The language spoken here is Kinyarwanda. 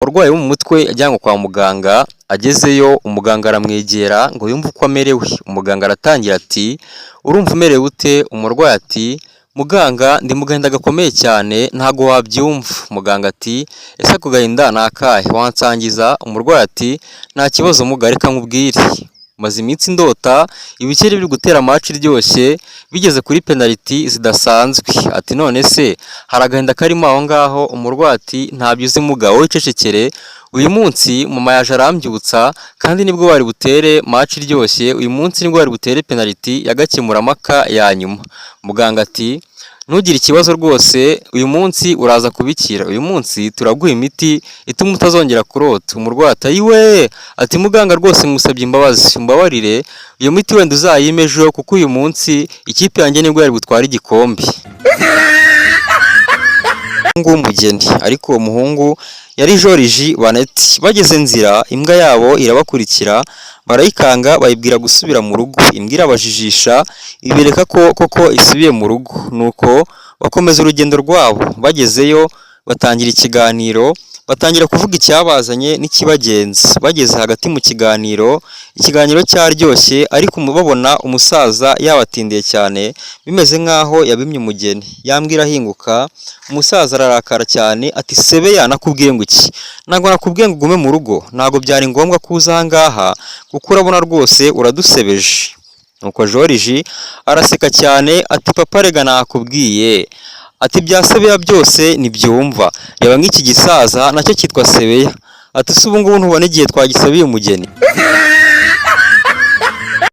umurwayi wo mu mutwe ajyanwe kwa muganga, agezeyo umuganga aramwegera ngo yumve uko amerewe. Umuganga aratangira ati urumva umerewe ute? Umurwayi ati muganga ndi mu gahinda gakomeye cyane ntago wabyumva. Muganga ati ese ako gahinda ni akahe wansangiza? Umurwayi ati nta kibazo muganga reka nkubwire, maze iminsi ndota ibikeri biri gutera match iryoshye bigeze kuri penaliti zidasanzwe. Ati none se hari agahinda karimo aho ngaho? Umurwayi ati ntabyo uzi mugabo, wowe icecekere, uyu munsi mama yaje arambyutsa kandi nibwo bari butere match iryoshye, uyu munsi nibwo bari butere penaliti y'agakemuramaka ya nyuma. Muganga ati ntugire ikibazo rwose, uyu munsi uraza kubikira, uyu munsi turaguha imiti ituma utazongera kurota. Umurwayi ati ayiwe, ati muganga rwose ngusabye imbabazi, umbabarire iyo miti wenda uzayime ejo kuko uyu munsi ikipe yanjye nibwo yari butwara igikombe. W'umugeni ariko uwo muhungu yari Joriji Baneti. Bageze nzira imbwa yabo irabakurikira barayikanga bayibwira gusubira mu rugo. Imbwa irabajijisha ibereka ko koko isubiye mu rugo, nuko bakomeza urugendo rwabo. Bagezeyo batangira ikiganiro, batangira kuvuga icyabazanye n'ikibagenza. Bageze hagati mu kiganiro, ikiganiro cyaryoshye ariko babona umusaza yabatindiye cyane bimeze nk'aho yabimye umugeni. Yambwira ahinguka, umusaza ararakara cyane ati sebeya nakubwiye ngo iki? Ntabwo nakubwiye ngo ugume mu rugo, ntabwo byari ngombwa ko uza aha ngaha kuko urabona rwose uradusebeje. Nuko Joriji araseka cyane ati papa rega nakubwiye, ati bya sebeya byose ntibyumva, reba nk'iki gisaza nacyo cyitwa sebeya. Ati se ubu ngubu ntubona igihe twagisabiye umugeni?